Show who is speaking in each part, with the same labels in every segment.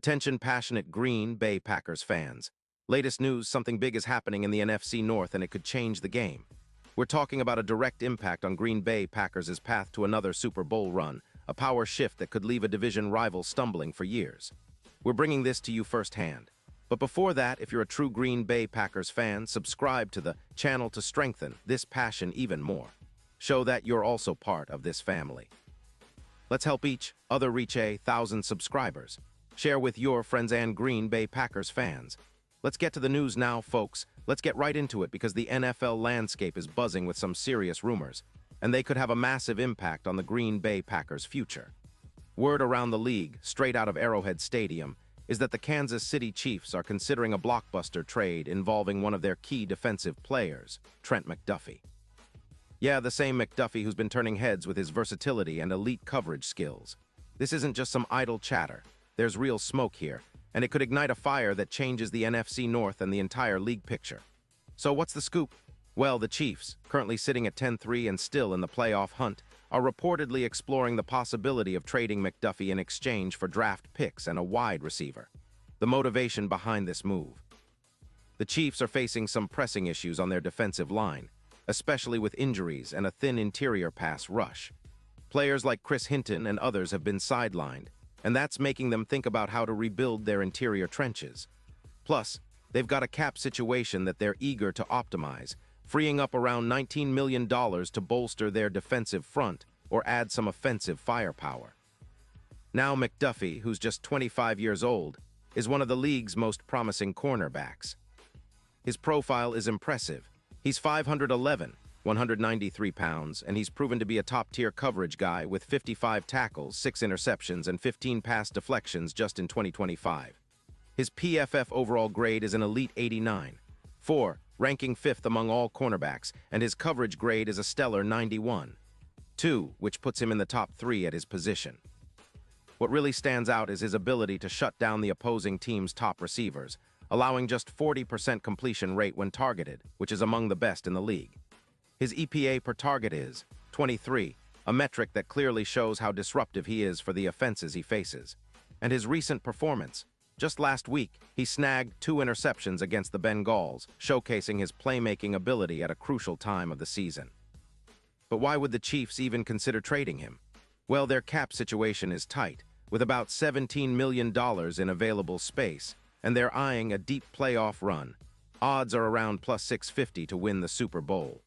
Speaker 1: Attention passionate Green Bay Packers fans. Latest news, something big is happening in the NFC North and it could change the game. We're talking about a direct impact on Green Bay Packers' path to another Super Bowl run, a power shift that could leave a division rival stumbling for years. We're bringing this to you firsthand. But before that, if you're a true Green Bay Packers fan, subscribe to the channel to strengthen this passion even more. Show that you're also part of this family. Let's help each other reach 1,000 subscribers. Share with your friends and Green Bay Packers fans. Let's get to the news now, folks. Let's get right into it because the NFL landscape is buzzing with some serious rumors, and they could have a massive impact on the Green Bay Packers' future. Word around the league, straight out of Arrowhead Stadium, is that the Kansas City Chiefs are considering a blockbuster trade involving one of their key defensive players, Trent McDuffie. Yeah, the same McDuffie who's been turning heads with his versatility and elite coverage skills. This isn't just some idle chatter. There's real smoke here, and it could ignite a fire that changes the NFC North and the entire league picture. So what's the scoop? Well, the Chiefs, currently sitting at 10-3 and still in the playoff hunt, are reportedly exploring the possibility of trading McDuffie in exchange for draft picks and a wide receiver. The motivation behind this move. The Chiefs are facing some pressing issues on their defensive line, especially with injuries and a thin interior pass rush. Players like Chris Hinton and others have been sidelined, and that's making them think about how to rebuild their interior trenches. Plus, they've got a cap situation that they're eager to optimize, freeing up around $19 million to bolster their defensive front or add some offensive firepower. Now McDuffie, who's just 25 years old, is one of the league's most promising cornerbacks. His profile is impressive. He's 5'11", 193 pounds, and he's proven to be a top-tier coverage guy with 55 tackles, 6 interceptions, and 15 pass deflections just in 2025. His PFF overall grade is an elite 89, ranking 5th among all cornerbacks, and his coverage grade is a stellar 91, which puts him in the top 3 at his position. What really stands out is his ability to shut down the opposing team's top receivers, allowing just 40% completion rate when targeted, which is among the best in the league. His EPA per target is 23, a metric that clearly shows how disruptive he is for the offenses he faces. And his recent performance. Just last week, he snagged 2 interceptions against the Bengals, showcasing his playmaking ability at a crucial time of the season. But why would the Chiefs even consider trading him? Well, their cap situation is tight, with about $17 million in available space, and they're eyeing a deep playoff run. Odds are around plus 650 to win the Super Bowl.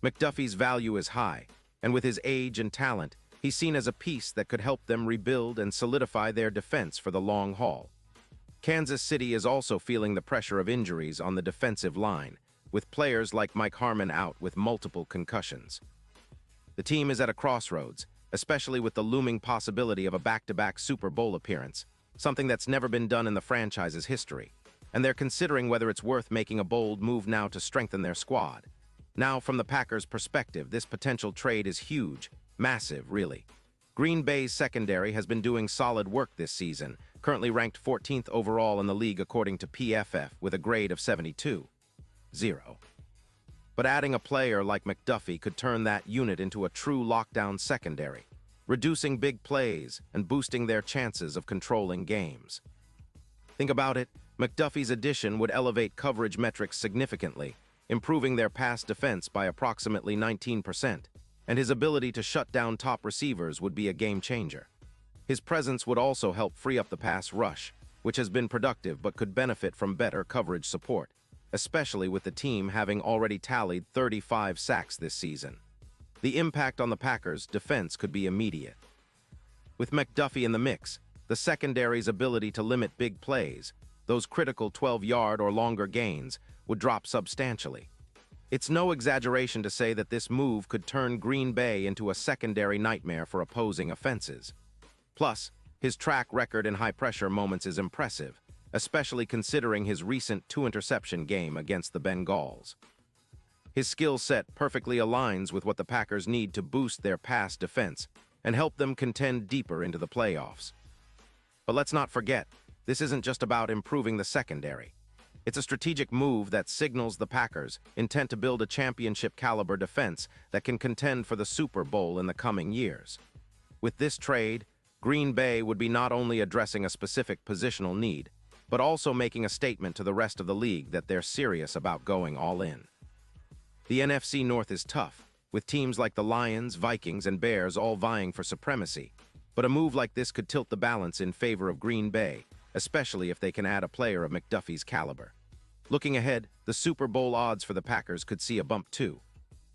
Speaker 1: McDuffie's value is high, and with his age and talent, he's seen as a piece that could help them rebuild and solidify their defense for the long haul. Kansas City is also feeling the pressure of injuries on the defensive line, with players like Mike Harmon out with multiple concussions. The team is at a crossroads, especially with the looming possibility of a back-to-back Super Bowl appearance, something that's never been done in the franchise's history, and they're considering whether it's worth making a bold move now to strengthen their squad. Now, from the Packers' perspective, this potential trade is huge, massive, really. Green Bay's secondary has been doing solid work this season, currently ranked 14th overall in the league according to PFF with a grade of 72.0. But adding a player like McDuffie could turn that unit into a true lockdown secondary, reducing big plays and boosting their chances of controlling games. Think about it, McDuffie's addition would elevate coverage metrics significantly, improving their pass defense by approximately 19%, and his ability to shut down top receivers would be a game-changer. His presence would also help free up the pass rush, which has been productive but could benefit from better coverage support, especially with the team having already tallied 35 sacks this season. The impact on the Packers' defense could be immediate. With McDuffie in the mix, the secondary's ability to limit big plays, those critical 12-yard or longer gains, would drop substantially. It's no exaggeration to say that this move could turn Green Bay into a secondary nightmare for opposing offenses. Plus, his track record in high-pressure moments is impressive, especially considering his recent 2-interception game against the Bengals. His skill set perfectly aligns with what the Packers need to boost their pass defense and help them contend deeper into the playoffs. But let's not forget, this isn't just about improving the secondary. It's a strategic move that signals the Packers' intent to build a championship-caliber defense that can contend for the Super Bowl in the coming years. With this trade, Green Bay would be not only addressing a specific positional need, but also making a statement to the rest of the league that they're serious about going all in. The NFC North is tough, with teams like the Lions, Vikings, and Bears all vying for supremacy, but a move like this could tilt the balance in favor of Green Bay, especially if they can add a player of McDuffie's caliber. Looking ahead, the Super Bowl odds for the Packers could see a bump too.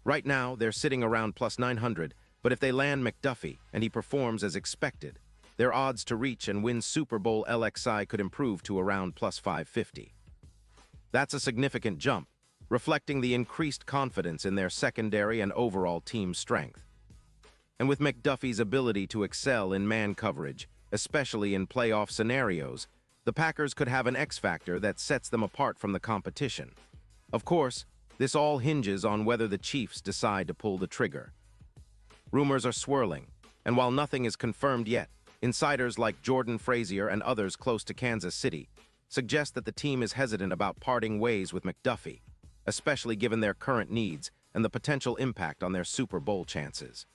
Speaker 1: Right now, they're sitting around plus 900, but if they land McDuffie and he performs as expected, their odds to reach and win Super Bowl LXI could improve to around plus 550. That's a significant jump, reflecting the increased confidence in their secondary and overall team strength. And with McDuffie's ability to excel in man coverage, especially in playoff scenarios, the Packers could have an X-factor that sets them apart from the competition. Of course, this all hinges on whether the Chiefs decide to pull the trigger. Rumors are swirling, and while nothing is confirmed yet, insiders like Jordan Frazier and others close to Kansas City suggest that the team is hesitant about parting ways with McDuffie, especially given their current needs and the potential impact on their Super Bowl chances.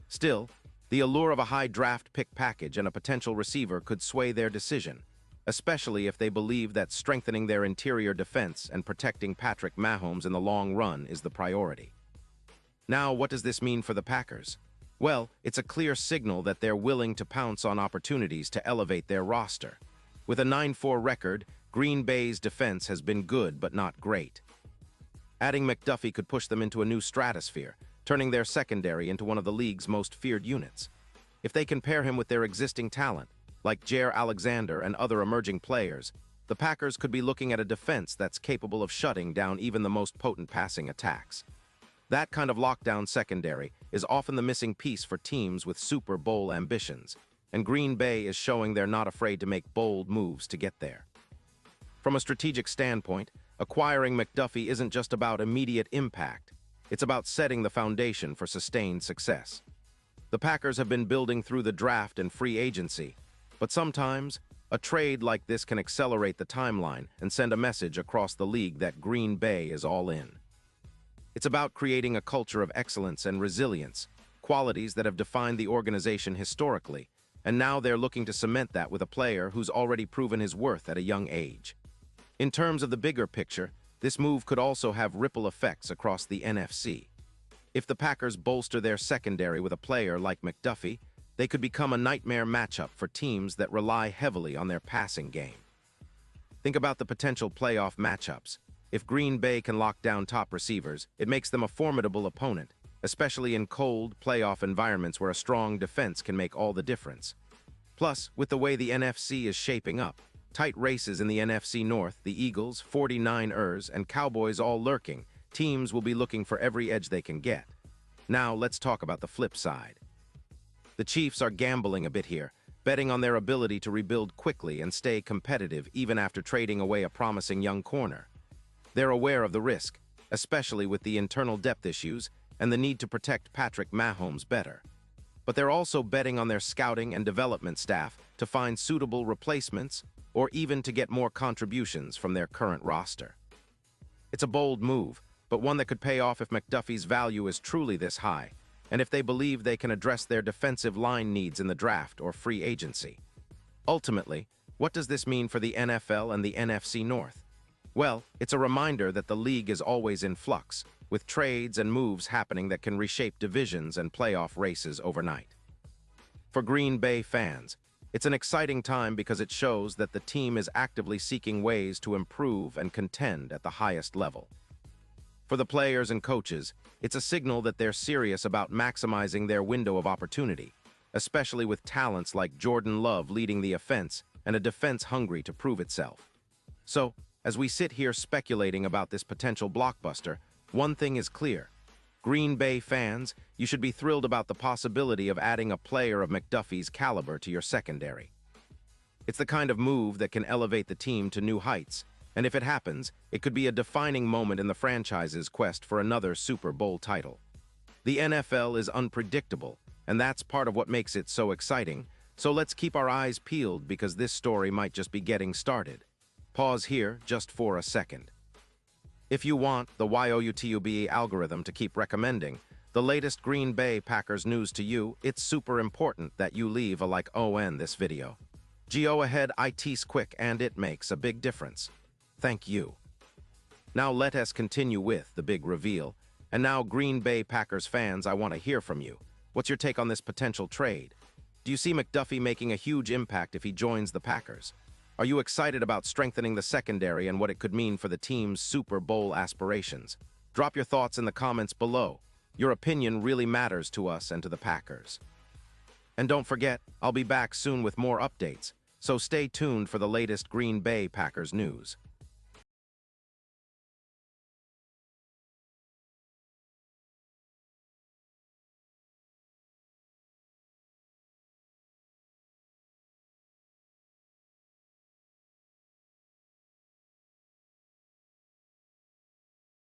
Speaker 1: Still, the allure of a high draft pick package and a potential receiver could sway their decision, especially if they believe that strengthening their interior defense and protecting Patrick Mahomes in the long run is the priority. Now, what does this mean for the Packers? Well, it's a clear signal that they're willing to pounce on opportunities to elevate their roster. With a 9-4 record, Green Bay's defense has been good but not great. Adding McDuffie could push them into a new stratosphere, turning their secondary into one of the league's most feared units. If they can pair him with their existing talent, like Jaire Alexander and other emerging players, the Packers could be looking at a defense that's capable of shutting down even the most potent passing attacks. That kind of lockdown secondary is often the missing piece for teams with Super Bowl ambitions, and Green Bay is showing they're not afraid to make bold moves to get there. From a strategic standpoint, acquiring McDuffie isn't just about immediate impact, it's about setting the foundation for sustained success. The Packers have been building through the draft and free agency, but sometimes a trade like this can accelerate the timeline and send a message across the league that Green Bay is all in. It's about creating a culture of excellence and resilience, qualities that have defined the organization historically, and now they're looking to cement that with a player who's already proven his worth at a young age. In terms of the bigger picture, this move could also have ripple effects across the NFC. If the Packers bolster their secondary with a player like McDuffie, they could become a nightmare matchup for teams that rely heavily on their passing game. Think about the potential playoff matchups. If Green Bay can lock down top receivers, it makes them a formidable opponent, especially in cold, playoff environments where a strong defense can make all the difference. Plus, with the way the NFC is shaping up, tight races in the NFC North, the Eagles, 49ers, and Cowboys all lurking, teams will be looking for every edge they can get. Now, let's talk about the flip side. The Chiefs are gambling a bit here, betting on their ability to rebuild quickly and stay competitive even after trading away a promising young corner. They're aware of the risk, especially with the internal depth issues and the need to protect Patrick Mahomes better. But they're also betting on their scouting and development staff to find suitable replacements or even to get more contributions from their current roster. It's a bold move, but one that could pay off if McDuffie's value is truly this high, and if they believe they can address their defensive line needs in the draft or free agency. Ultimately, what does this mean for the NFL and the NFC North? Well, it's a reminder that the league is always in flux, with trades and moves happening that can reshape divisions and playoff races overnight. For Green Bay fans, it's an exciting time because it shows that the team is actively seeking ways to improve and contend at the highest level. For the players and coaches, it's a signal that they're serious about maximizing their window of opportunity, especially with talents like Jordan Love leading the offense and a defense hungry to prove itself. So, as we sit here speculating about this potential blockbuster, one thing is clear. Green Bay fans, you should be thrilled about the possibility of adding a player of McDuffie's caliber to your secondary. It's the kind of move that can elevate the team to new heights, and if it happens, it could be a defining moment in the franchise's quest for another Super Bowl title. The NFL is unpredictable, and that's part of what makes it so exciting, so let's keep our eyes peeled because this story might just be getting started. Pause here just for a second. If you want the YOUTUBE algorithm to keep recommending, The latest Green Bay Packers news to you, it's super important that you leave a like on this video. Go ahead, it's quick and it makes a big difference. Thank you. Now let us continue with the big reveal. And now Green Bay Packers fans, I want to hear from you. What's your take on this potential trade? Do you see McDuffie making a huge impact if he joins the Packers? Are you excited about strengthening the secondary and what it could mean for the team's Super Bowl aspirations? Drop your thoughts in the comments below. Your opinion really matters to us and to the Packers. And don't forget, I'll be back soon with more updates, so stay tuned for the latest Green Bay Packers news.